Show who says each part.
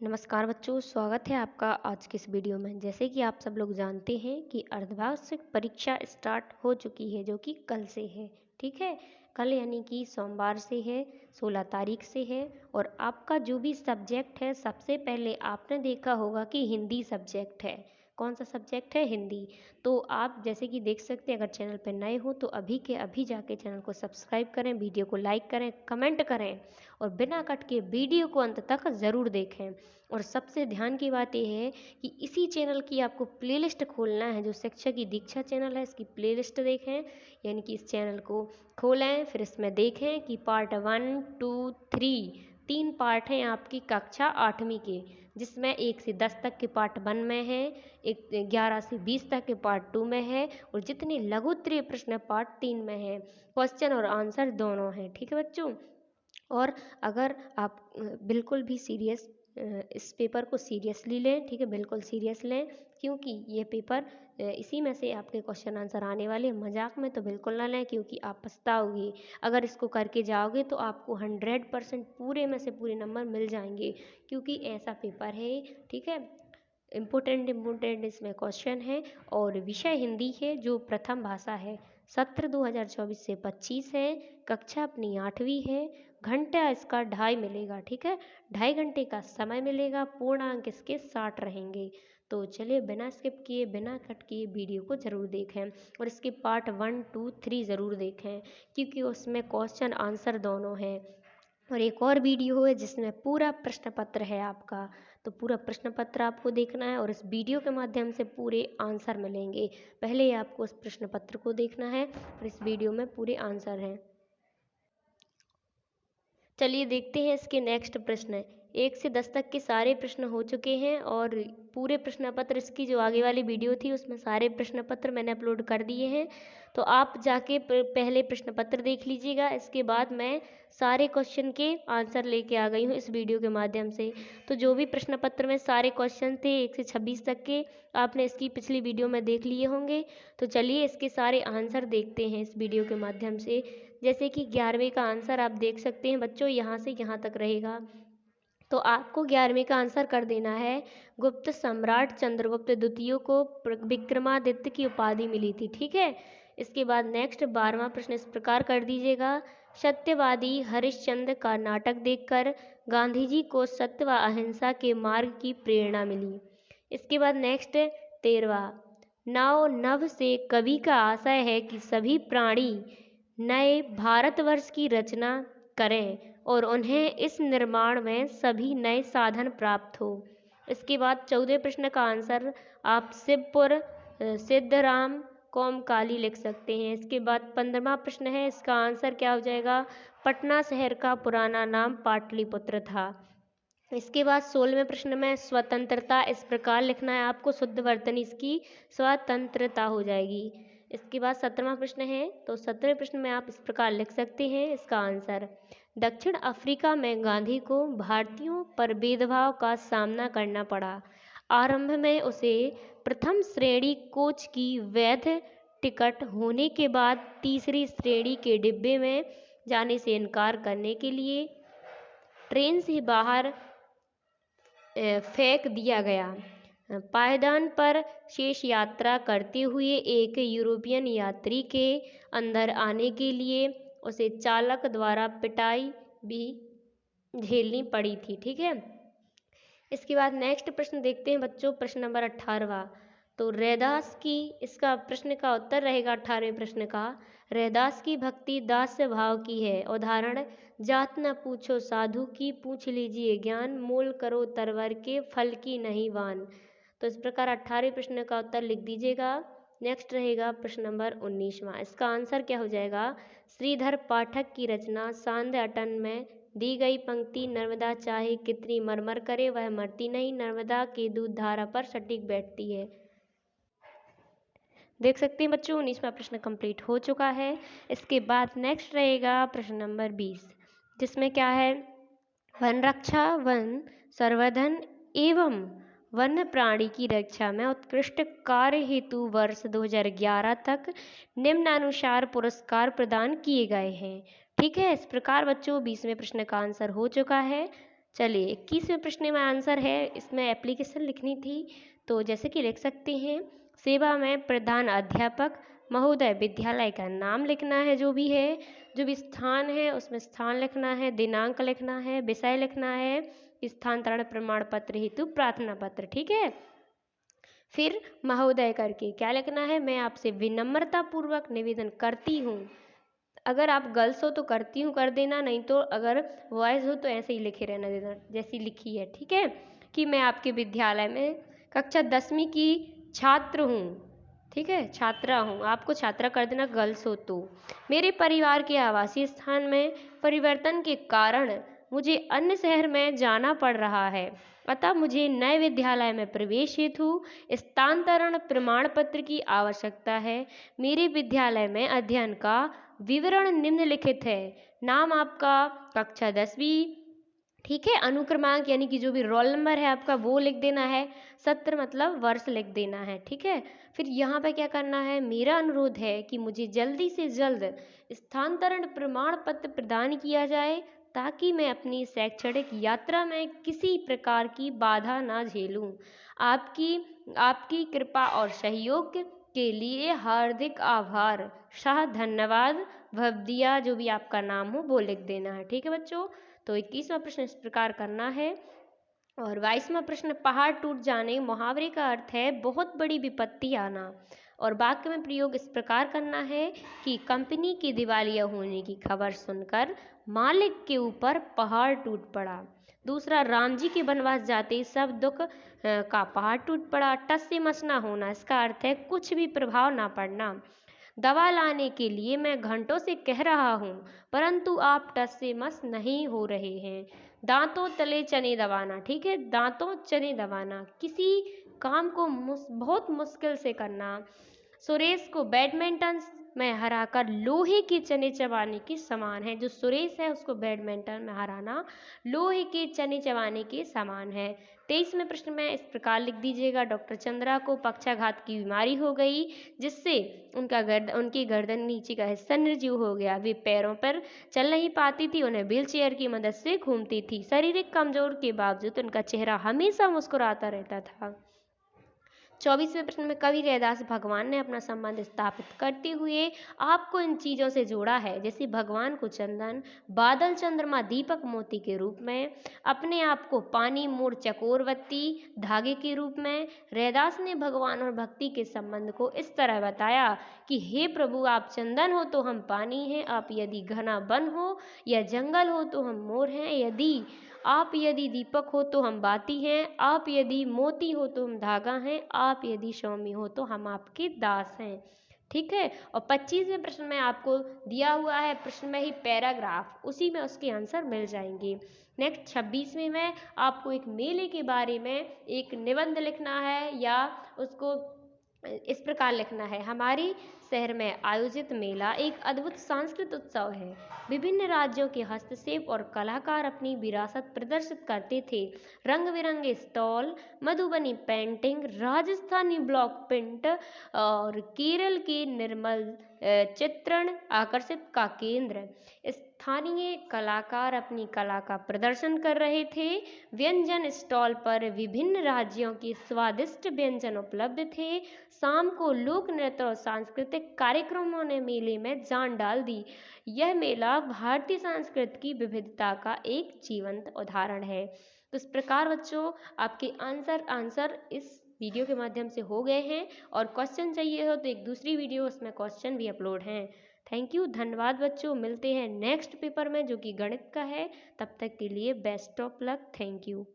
Speaker 1: नमस्कार बच्चों, स्वागत है आपका आज की इस वीडियो में। जैसे कि आप सब लोग जानते हैं कि अर्धवार्षिक परीक्षा स्टार्ट हो चुकी है, जो कि कल से है। ठीक है, कल यानी कि सोमवार से है, 16 तारीख से है। और आपका जो भी सब्जेक्ट है, सबसे पहले आपने देखा होगा कि हिंदी सब्जेक्ट है। कौन सा सब्जेक्ट है? हिंदी। तो आप जैसे कि देख सकते हैं, अगर चैनल पर नए हो तो अभी के अभी जाके चैनल को सब्सक्राइब करें, वीडियो को लाइक करें, कमेंट करें और बिना कट के वीडियो को अंत तक ज़रूर देखें। और सबसे ध्यान की बात यह है कि इसी चैनल की आपको प्लेलिस्ट खोलना है, जो शिक्षा की दीक्षा चैनल है, इसकी प्लेलिस्ट देखें। यानी कि इस चैनल को खोलें, फिर इसमें देखें कि पार्ट 1, 2, 3 3 पार्ट हैं आपकी कक्षा 8वीं के, जिसमें 1 से 10 तक के पार्ट 1 में है, 11 से 20 तक के पार्ट 2 में है और जितने लघु उत्तरीय प्रश्न पार्ट 3 में है। क्वेश्चन और आंसर दोनों हैं। ठीक है बच्चों। और अगर आप बिल्कुल भी सीरियस इस पेपर को सीरियसली लें, ठीक है, बिल्कुल सीरियस लें, क्योंकि ये पेपर इसी में से आपके क्वेश्चन आंसर आने वाले। मजाक में तो बिल्कुल ना लें, क्योंकि आप पछताओगे। अगर इसको करके जाओगे तो आपको 100% पूरे में से पूरे नंबर मिल जाएंगे, क्योंकि ऐसा पेपर है। ठीक है, इम्पोर्टेंट इसमें क्वेश्चन है और विषय हिंदी है, जो प्रथम भाषा है। सत्र 2024 से 25 है, कक्षा अपनी 8वीं है। घंटा इसका 2.5 मिलेगा। ठीक है, 2.5 घंटे का समय मिलेगा। पूर्णांक इसके 60 रहेंगे। तो चलिए, बिना स्किप किए, बिना कट किए वीडियो को ज़रूर देखें और इसके पार्ट 1, 2, 3 ज़रूर देखें, क्योंकि उसमें क्वेश्चन आंसर दोनों हैं। और एक और वीडियो है जिसमें पूरा प्रश्न पत्र है आपका, तो पूरा प्रश्न पत्र आपको देखना है और इस वीडियो के माध्यम से पूरे आंसर मिलेंगे। पहले आपको उस प्रश्न पत्र को देखना है और इस वीडियो में पूरे आंसर हैं। चलिए देखते हैं इसके नेक्स्ट प्रश्न। 1 से 10 तक के सारे प्रश्न हो चुके हैं और पूरे प्रश्न पत्र, इसकी जो आगे वाली वीडियो थी उसमें सारे प्रश्न पत्र मैंने अपलोड कर दिए हैं। तो आप जाके पहले प्रश्न पत्र देख लीजिएगा। इसके बाद मैं सारे क्वेश्चन के आंसर लेके आ गई हूँ इस वीडियो के माध्यम से। तो जो भी प्रश्न पत्र में सारे क्वेश्चन थे 1 से 26 तक के, आपने इसकी पिछली वीडियो में देख लिए होंगे। तो चलिए इसके सारे आंसर देखते हैं इस वीडियो के माध्यम से। जैसे कि 11वीं का आंसर आप देख सकते हैं बच्चों, यहाँ से यहाँ तक रहेगा। तो आपको 11वीं का आंसर कर देना है। गुप्त सम्राट चंद्रगुप्त द्वितीय को विक्रमादित्य की उपाधि मिली थी। ठीक है, इसके बाद नेक्स्ट 12वां प्रश्न इस प्रकार कर दीजिएगा। सत्यवादी हरिश्चंद्र का नाटक देखकर गांधी जी को सत्य व अहिंसा के मार्ग की प्रेरणा मिली। इसके बाद नेक्स्ट 13वां, नव नव से कवि का आशय है कि सभी प्राणी नए भारतवर्ष की रचना करें और उन्हें इस निर्माण में सभी नए साधन प्राप्त हो। इसके बाद 14वें प्रश्न का आंसर आप शिवपुर सिद्धराम कोमकाली लिख सकते हैं। इसके बाद 15वां प्रश्न है, इसका आंसर क्या हो जाएगा? पटना शहर का पुराना नाम पाटलिपुत्र था। इसके बाद 16वें प्रश्न में स्वतंत्रता इस प्रकार लिखना है आपको, शुद्ध वर्तनी इसकी स्वतंत्रता हो जाएगी। इसके बाद 17वां प्रश्न है, तो 17वें प्रश्न में आप इस प्रकार लिख सकते हैं इसका आंसर। दक्षिण अफ्रीका में गांधी को भारतीयों पर भेदभाव का सामना करना पड़ा। आरंभ में उसे प्रथम श्रेणी कोच की वैध टिकट होने के बाद तीसरी श्रेणी के डिब्बे में जाने से इनकार करने के लिए ट्रेन से बाहर फेंक दिया गया। पायदान पर शेष यात्रा करते हुए एक यूरोपियन यात्री के अंदर आने के लिए उसे चालक द्वारा पिटाई भी झेलनी पड़ी थी। ठीक है, इसके बाद नेक्स्ट प्रश्न देखते हैं बच्चों, प्रश्न नंबर 18वां। तो रैदास की, इसका प्रश्न का उत्तर रहेगा 18वें प्रश्न का। रैदास की भक्ति दास्य भाव की है। उदाहरण, जात न पूछो साधु की, पूछ लीजिए ज्ञान, मोल करो तरवर के, फल की नहीं वान। तो इस प्रकार 18वें प्रश्न का उत्तर लिख दीजिएगा। नेक्स्ट रहेगा प्रश्न नंबर 19वां। इसका आंसर क्या हो जाएगा? श्रीधर पाठक की रचना सांध्य अटन में दी गई पंक्ति, नर्मदा चाहे कितनी मरमर करे वह मरती नहीं, नर्मदा के दूध धारा पर सटीक बैठती है। देख सकते हैं बच्चों, 19वां प्रश्न कंप्लीट हो चुका है। इसके बाद नेक्स्ट रहेगा प्रश्न नंबर 20, जिसमें क्या है? वन रक्षा, वन संवर्धन एवं वन्य प्राणी की रक्षा में उत्कृष्ट कार्य हेतु वर्ष 2011 तक निम्नानुसार पुरस्कार प्रदान किए गए हैं। ठीक है, इस प्रकार बच्चों 20वें प्रश्न का आंसर हो चुका है। चलिए 21वें प्रश्न में आंसर है, इसमें एप्लीकेशन लिखनी थी, तो जैसे कि लिख सकते हैं, सेवा में प्रधान अध्यापक महोदय, विद्यालय का नाम लिखना है, जो भी स्थान है उसमें स्थान लिखना है, दिनांक लिखना है, विषय लिखना है, स्थानांतरण प्रमाण पत्र हेतु प्रार्थना पत्र। ठीक है, फिर महोदय करके क्या लिखना है, मैं आपसे विनम्रता पूर्वक निवेदन करती हूँ। अगर आप गर्ल्स हो तो करती हूँ कर देना, नहीं तो अगर बॉयज़ हो तो ऐसे ही लिखे रहना देना जैसी लिखी है। ठीक है, कि मैं आपके विद्यालय में कक्षा 10वीं की छात्र हूँ। ठीक है, छात्रा हूँ, आपको छात्रा कर देना गर्ल्स हो तो। मेरे परिवार के आवासीय स्थान में परिवर्तन के कारण मुझे अन्य शहर में जाना पड़ रहा है, अतः मुझे नए विद्यालय में प्रवेश हेतु स्थानांतरण प्रमाण पत्र की आवश्यकता है। मेरे विद्यालय में अध्ययन का विवरण निम्नलिखित है, नाम आपका, कक्षा 10वीं, ठीक है, अनुक्रमांक यानी कि जो भी रोल नंबर है आपका वो लिख देना है, सत्र मतलब वर्ष लिख देना है। ठीक है, फिर यहाँ पे क्या करना है, मेरा अनुरोध है कि मुझे जल्दी से जल्द स्थानांतरण प्रमाण पत्र प्रदान किया जाए, ताकि मैं अपनी शैक्षणिक यात्रा में किसी प्रकार की बाधा ना झेलूं। आपकी आपकी कृपा और सहयोग के लिए हार्दिक आभार, शाह धन्यवाद, भवदिया, जो भी आपका नाम हो वो लिख देना है। ठीक है बच्चों, तो 21वां प्रश्न इस प्रकार करना है। और 22वां प्रश्न, पहाड़ टूट जाने मुहावरे का अर्थ है बहुत बड़ी विपत्ति आना, और वाक्य में प्रयोग इस प्रकार करना है कि कंपनी की दिवालिया होने की खबर सुनकर मालिक के ऊपर पहाड़ टूट पड़ा। दूसरा, राम जी के वनवास जाते सब दुख का पहाड़ टूट पड़ा। टस से मस ना होना, इसका अर्थ है कुछ भी प्रभाव ना पड़ना। दवा लाने के लिए मैं घंटों से कह रहा हूँ, परंतु आप टस से मस नहीं हो रहे हैं। दांतों तले चने दबाना, ठीक है, दांतों चने दबाना, किसी काम को बहुत मुश्किल से करना। सुरेश को बैडमिंटन में हराकर लोहे के चने चबाने के समान है। जो सुरेश है उसको बैडमिंटन में हराना लोहे के चने चबाने के समान है। 23वें प्रश्न में इस प्रकार लिख दीजिएगा, डॉक्टर चंद्रा को पक्षाघात की बीमारी हो गई, जिससे उनकी गर्दन नीचे का हिस्सा निर्जीव हो गया। वे पैरों पर चल नहीं पाती थी, उन्हें व्हीलचेयर की मदद से घूमती थी। शारीरिक कमजोर के बावजूद उनका चेहरा हमेशा मुस्कुराता रहता था। 24वें प्रश्न में कवि रैदास भगवान ने अपना संबंध स्थापित करते हुए आपको इन चीज़ों से जोड़ा है, जैसे भगवान को चंदन, बादल, चंद्रमा, दीपक, मोती के रूप में, अपने आप को पानी, मोर, चकोर, बत्ती, धागे के रूप में। रैदास ने भगवान और भक्ति के संबंध को इस तरह बताया कि हे प्रभु, आप चंदन हो तो हम पानी हैं, आप यदि घना वन हो या जंगल हो तो हम मोर हैं, आप यदि दीपक हो तो हम बाती हैं, आप यदि मोती हो तो हम धागा हैं, आप यदि स्वामी हो तो हम आपके दास हैं। ठीक है, और 25वें प्रश्न में आपको दिया हुआ है प्रश्न में ही पैराग्राफ, उसी में उसके आंसर मिल जाएंगे। नेक्स्ट 26वें में आपको एक मेले के बारे में एक निबंध लिखना है, या उसको इस प्रकार लिखना है, हमारी शहर में आयोजित मेला एक अद्भुत सांस्कृतिक उत्सव है। विभिन्न राज्यों के हस्तशिल्प और कलाकार अपनी विरासत प्रदर्शित करते थे। रंग बिरंगे stall, Madhubani painting, Rajasthani block print और केरल के निर्मल चित्रण आकर्षित का केंद्र। स्थानीय कलाकार अपनी कला का प्रदर्शन कर रहे थे। व्यंजन स्टॉल पर विभिन्न राज्यों के स्वादिष्ट व्यंजन उपलब्ध थे। शाम को लोक नृत्य और सांस्कृतिक कार्यक्रमों ने मेले में जान डाल दी। यह मेला भारतीय संस्कृति की विविधता का एक जीवंत उदाहरण है। तो इस प्रकार बच्चों आपके आंसर इस वीडियो के माध्यम से हो गए हैं, और क्वेश्चन चाहिए हो तो एक दूसरी वीडियो उसमें क्वेश्चन भी अपलोड हैं। थैंक यू, धन्यवाद बच्चों, मिलते हैं नेक्स्ट पेपर में जो कि गणित का है। तब तक के लिए best of luck, thank you.